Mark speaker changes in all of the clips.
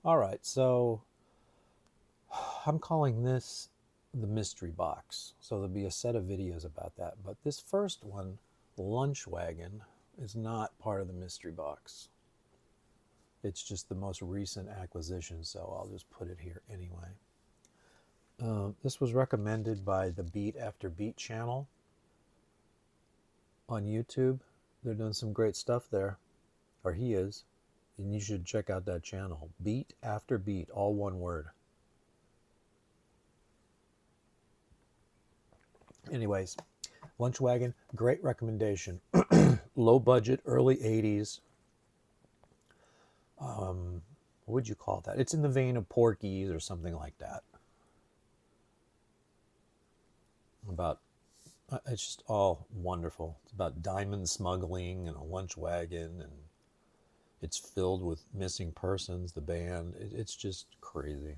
Speaker 1: All right, so I'm calling this the mystery box. So there'll be a set of videos about that. But this first one, lunchwagon, is not part of the mystery box. It's just the most recent acquisition, so I'll just put it here anyway. This was recommended by the Beat After Beat channel on YouTube. They're doing some great stuff there, or he is, and you should check out that channel. Beat After Beat, all one word. Anyways, lunchwagon, great recommendation. Low budget, early 80s. What would you call that? It's in the vein of Porky's or something like that. About it's just all wonderful. It's about diamond smuggling and a lunch wagon, and it's filled with missing persons. The band, it's just crazy.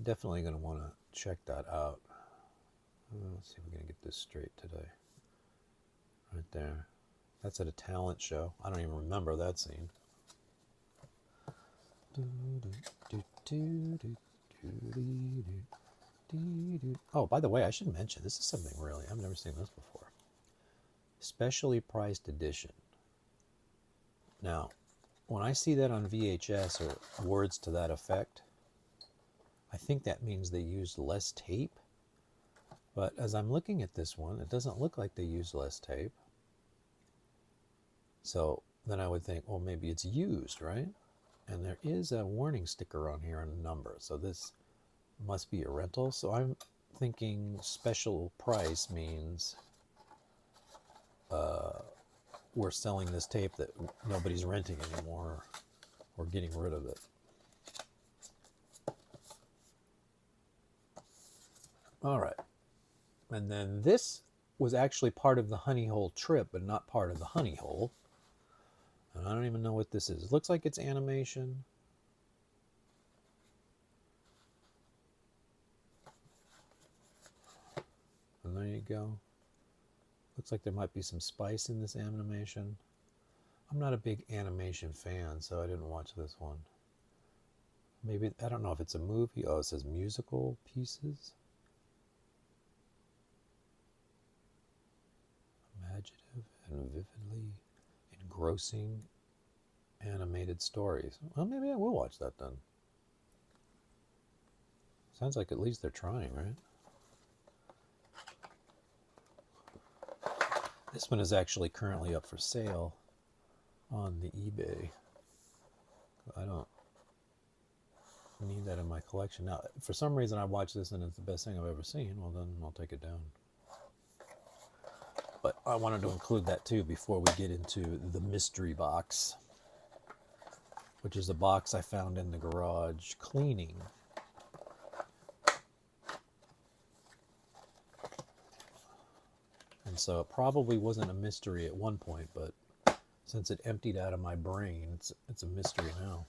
Speaker 1: Definitely going to want to check that out. Let's see if we're going to get this straight today. Right there. That's at a talent show. I don't even remember that scene. Oh, by the way, I should mention, this is something really, I've never seen this before. Specially priced edition. Now, when I see that on VHS or words to that effect, I think that means they used less tape. But as I'm looking at this one, it doesn't look like they used less tape. So then I would think, well, maybe it's used, right? And there is a warning sticker on here and a number. So this must be a rental. So I'm thinking special price means we're selling this tape that nobody's renting anymore, or getting rid of it. All right. And then this was actually part of the honey hole trip, but not part of the honey hole. And I don't even know what this is. It looks like it's animation. And there you go. Looks like there might be some spice in this animation. I'm not a big animation fan, so I didn't watch this one. Maybe, I don't know if it's a movie. Oh, it says musical pieces. Imaginative and vividly engrossing animated stories. Well, maybe I will watch that then. Sounds like at least they're trying, right? This one is actually currently up for sale on the eBay. I don't need that in my collection. Now, for some reason I watched this and it's the best thing I've ever seen, well then I'll take it down. But I wanted to include that too before we get into the mystery box, which is a box I found in the garage cleaning. And so it probably wasn't a mystery at one point, but since it emptied out of my brain, it's a mystery now.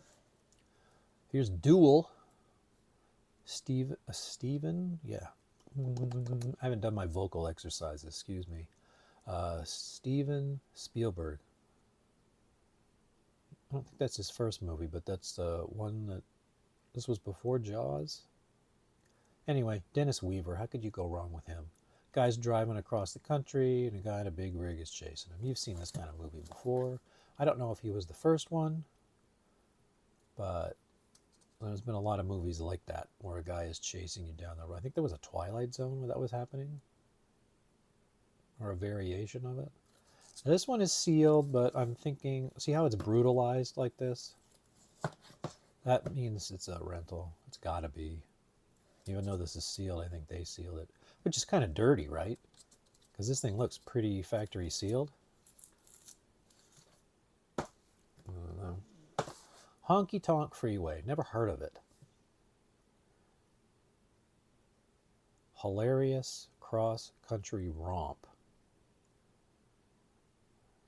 Speaker 1: Here's Duel. Steven? Yeah. I haven't done my vocal exercises, excuse me. Steven Spielberg. I don't think that's his first movie, but that's one that, this was before Jaws. Anyway, Dennis Weaver, how could you go wrong with him? Guy's driving across the country and a guy in a big rig is chasing him. You've seen this kind of movie before. I don't know if he was the first one, but there's been a lot of movies like that where a guy is chasing you down the road. I think there was a Twilight Zone where that was happening, or a variation of it. Now, this one is sealed, but I'm thinking, see how it's brutalized like this? That means it's a rental. It's got to be. Even though this is sealed, I think they sealed it. Which is kind of dirty, right? Because this thing looks pretty factory sealed. I don't know. Honkytonk Freeway. Never heard of it. Hilarious cross-country romp.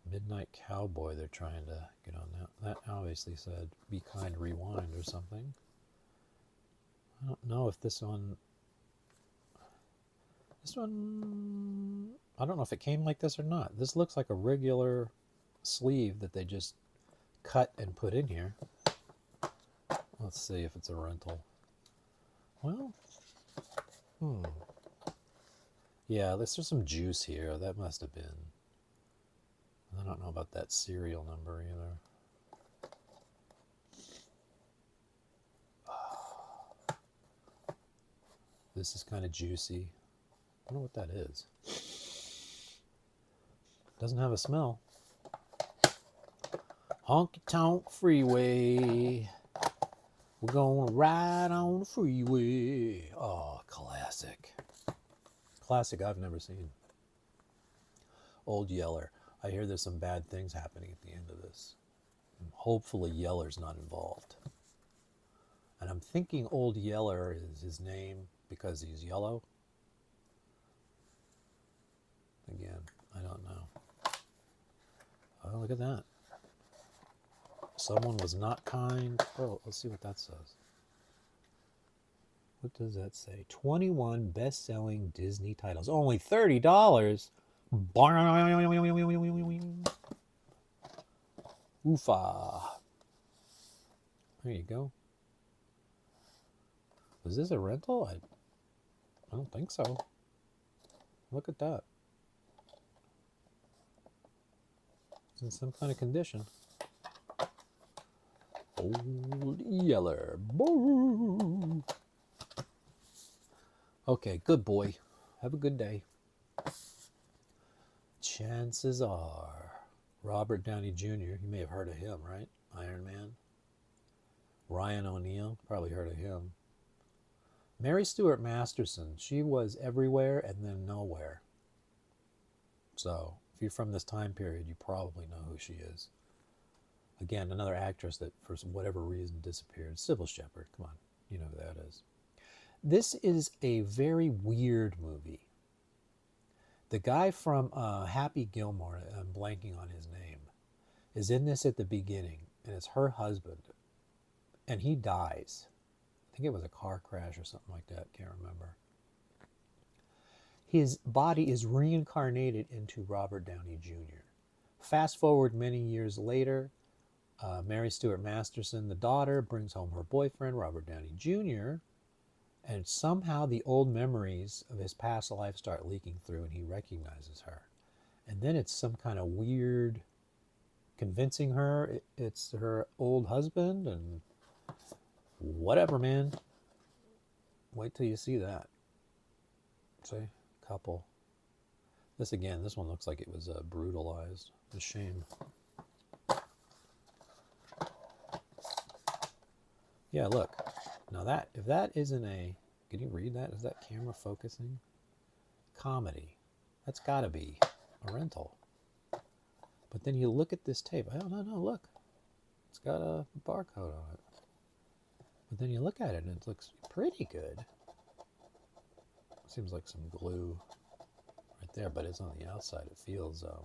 Speaker 1: Midnight Cowboy, they're trying to get on that. That obviously said, Be Kind, Rewind or something. I don't know if this one, I don't know if it came like this or not. This looks like a regular sleeve that they just cut and put in here. Let's see if it's a rental. Well, yeah, there's just some juice here. That must have been. I don't know about that serial number either. This is kind of juicy. I don't know what that is. Doesn't have a smell. Honkytonk freeway. We're gonna ride on the freeway. Oh, classic. Classic I've never seen. Old Yeller. I hear there's some bad things happening at the end of this. And hopefully Yeller's not involved. And I'm thinking Old Yeller is his name because he's yellow. Again, I don't know. Oh, look at that. Someone was not kind. Oh, let's see what that says. What does that say? 21 best-selling Disney titles. Only $30. Oofa. There you go. Was this a rental? I don't think so. Look at that. It's in some kind of condition. Old Yeller. Boo. Okay, good boy. Have a good day. Chances are, Robert Downey Jr., you may have heard of him, right? Iron Man. Ryan O'Neal, probably heard of him. Mary Stuart Masterson, she was everywhere and then nowhere. So, if you're from this time period, you probably know who she is. Again, another actress that for whatever reason disappeared. Sybil Shepherd, come on, you know who that is. This is a very weird movie. The guy from Happy Gilmore, I'm blanking on his name, is in this at the beginning, and it's her husband, and he dies. I think it was a car crash or something like that, can't remember. His body is reincarnated into Robert Downey Jr. Fast forward many years later, Mary Stuart Masterson, the daughter, brings home her boyfriend, Robert Downey Jr., and somehow the old memories of his past life start leaking through and he recognizes her. And then it's some kind of weird convincing her it's her old husband and whatever, man. Wait till you see that. See? Couple. This again, this one looks like it was brutalized. A shame. Yeah, look. Now that, if that isn't a, can you read that? Is that camera focusing? Comedy. That's got to be a rental. But then you look at this tape. Oh, no, look. It's got a barcode on it. But then you look at it and it looks pretty good. Seems like some glue right there, but it's on the outside. It feels a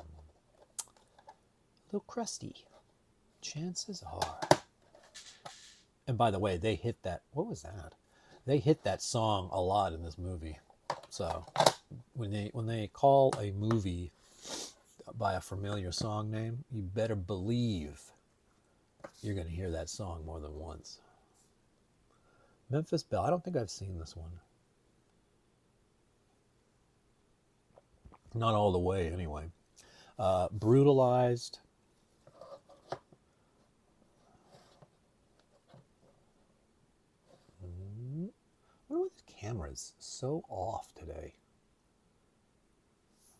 Speaker 1: little crusty. Chances are. And by the way, they hit that. What was that? They hit that song a lot in this movie. So when they call a movie by a familiar song name, you better believe you're going to hear that song more than once. Memphis Belle. I don't think I've seen this one. Not all the way, anyway. Brutalized. I wonder why this camera is so off today.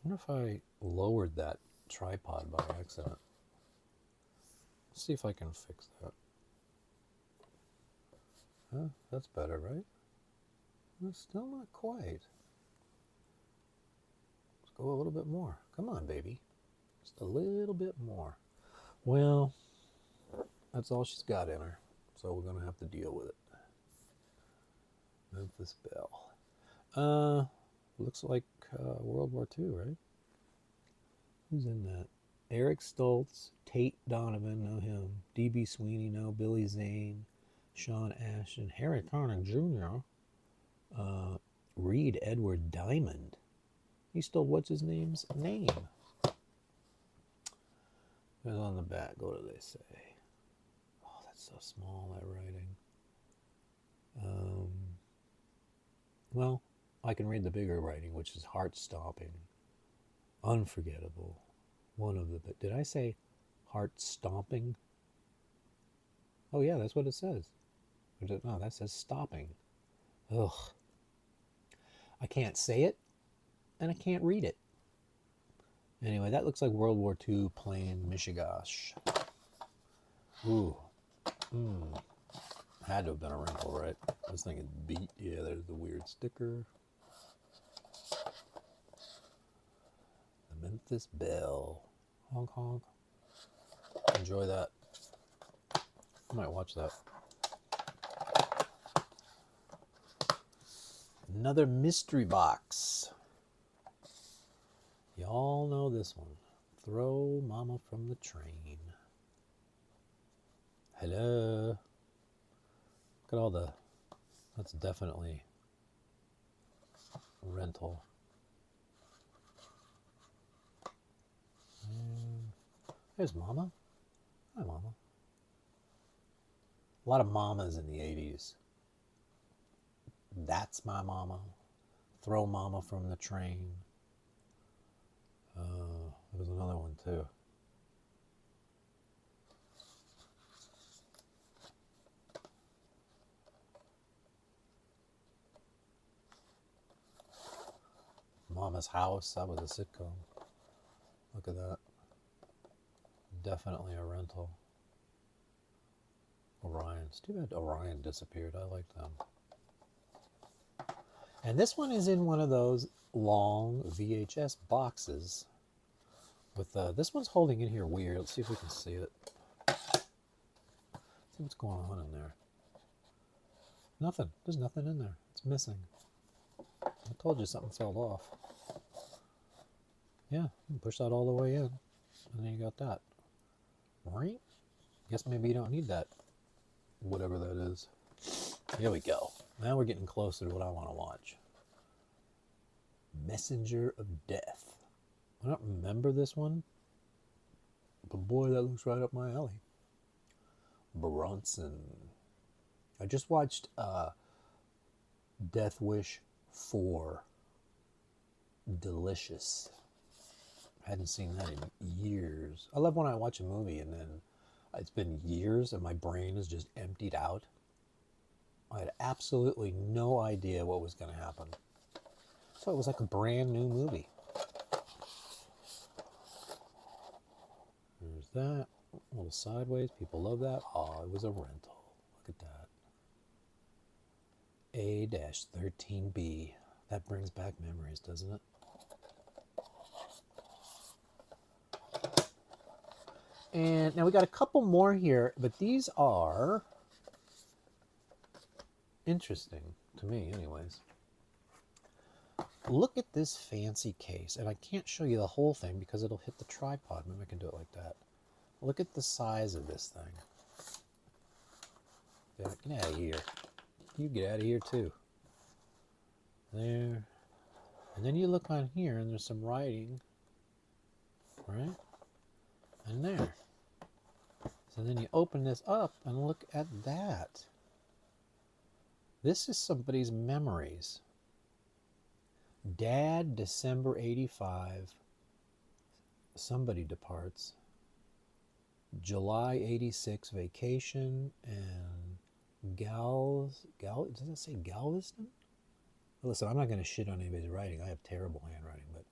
Speaker 1: I wonder if I lowered that tripod by accident. Let's see if I can fix that. Huh? That's better, right? It's still not quite. Let's go a little bit more. Come on, baby. Just a little bit more. Well, that's all she's got in her. So we're going to have to deal with it. Memphis Belle. Looks like World War II, right? Who's in that? Eric Stoltz, Tate Donovan, know him. D.B. Sweeney, know. Billy Zane, Sean Ashton, Harry Connick Jr., Reed Edward Diamond. He stole what's his name's name. Who's on the back? What do they say? Oh, that's so small, that writing. Um, well, I can read the bigger writing, which is heart stomping, unforgettable. One of the. Did I say heart stomping? Oh yeah, that's what it says. No, that says stopping. Ugh. I can't say it, and I can't read it. Anyway, that looks like World War II plane Mishigosh. Ooh. Had to have been a rental, right? I was thinking beat. Yeah, there's the weird sticker. The Memphis Belle. Honk honk. Enjoy that. I might watch that. Another mystery box. Y'all know this one. Throw Mama from the Train. Hello. Look at all the... That's definitely rental. There's Mama. Hi, Mama. A lot of mamas in the 80s. That's My Mama. Throw Mama from the Train. There was another one too. Mama's House. That was a sitcom. Look at that. Definitely a rental. Orion. It's too bad Orion disappeared. I liked them. And this one is in one of those long VHS boxes. With this one's holding in here weird. Let's see if we can see it. See what's going on in there. Nothing. There's nothing in there. It's missing. I told you something fell off. Yeah, push that all the way in. And then you got that. Right? Guess maybe you don't need that. Whatever that is. Here we go. Now we're getting closer to what I want to watch. Messenger of Death. I don't remember this one. But boy, that looks right up my alley. Bronson. I just watched Death Wish 4. Delicious. I hadn't seen that in years. I love when I watch a movie and then it's been years and my brain is just emptied out. I had absolutely no idea what was going to happen. So it was like a brand new movie. There's that. A little sideways. People love that. Oh, it was a rental. Look at that. A-13B. That brings back memories, doesn't it? And now we got a couple more here, but these are interesting to me anyways. Look at this fancy case, and I can't show you the whole thing because it'll hit the tripod. Maybe I can do it like that. Look at the size of this thing. Get out of here. You get out of here too. There. And then you look on here and there's some writing, right? And there. So then you open this up and look at that. This is somebody's memories. Dad, December 85. Somebody departs. July 86, vacation. And does it say Galveston? Listen, I'm not going to shit on anybody's writing. I have terrible handwriting, but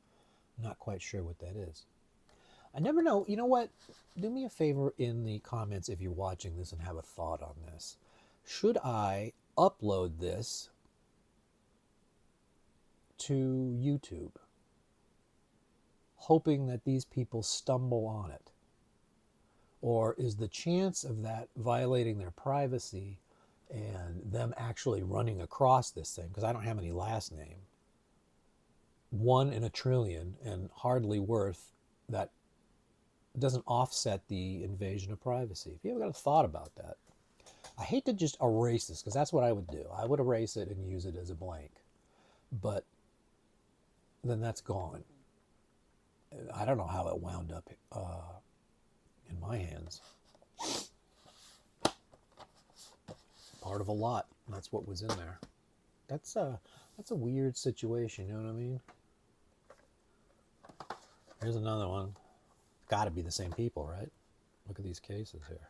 Speaker 1: I'm not quite sure what that is. I never know. You know what? Do me a favor in the comments if you're watching this and have a thought on this. Should I upload this to YouTube, hoping that these people stumble on it? Or is the chance of that violating their privacy and them actually running across this thing, because I don't have any last name, 1 in a trillion and hardly worth that? It doesn't offset the invasion of privacy. If you ever got a thought about that, I hate to just erase this, because that's what I would do. I would erase it and use it as a blank. But then that's gone. I don't know how it wound up in my hands. Part of a lot. That's what was in there. That's a weird situation, you know what I mean? Here's another one. Got to be the same people, right? Look at these cases here.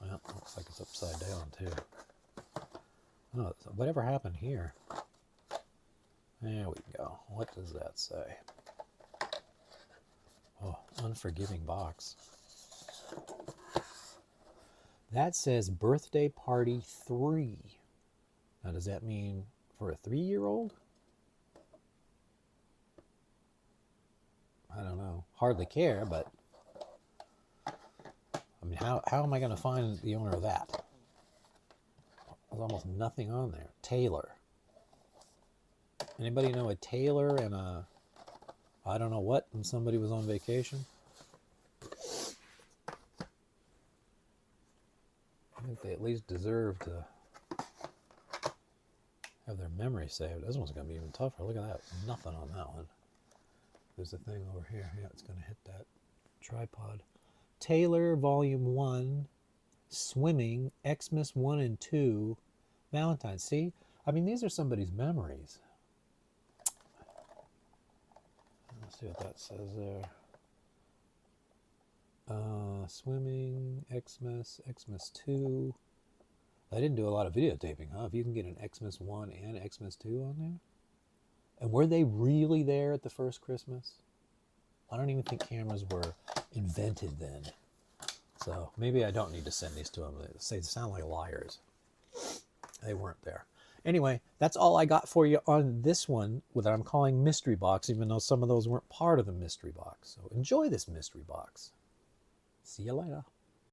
Speaker 1: Well, looks like it's upside down too. Oh, whatever happened here? There we go. What does that say? Oh, unforgiving box. That says birthday party 3. Now, does that mean for a 3-year-old? I don't know. Hardly care, but I mean, how am I going to find the owner of that? There's almost nothing on there. Taylor. Anybody know a Taylor and a I don't know what when somebody was on vacation? I think they at least deserve to have their memory saved. This one's going to be even tougher. Look at that. Nothing on that one. There's a thing over here. Yeah, it's going to hit that tripod. Taylor, Volume 1, Swimming, Xmas 1 and 2, Valentine's. See? I mean, these are somebody's memories. Let's see what that says there. Swimming, Xmas, Xmas 2. I didn't do a lot of videotaping, huh? If you can get an Xmas 1 and Xmas 2 on there. And were they really there at the first Christmas? I don't even think cameras were invented then. So maybe I don't need to send these to them. They sound like liars. They weren't there. Anyway, that's all I got for you on this one that I'm calling Mystery Box, even though some of those weren't part of the Mystery Box. So enjoy this Mystery Box. See you later.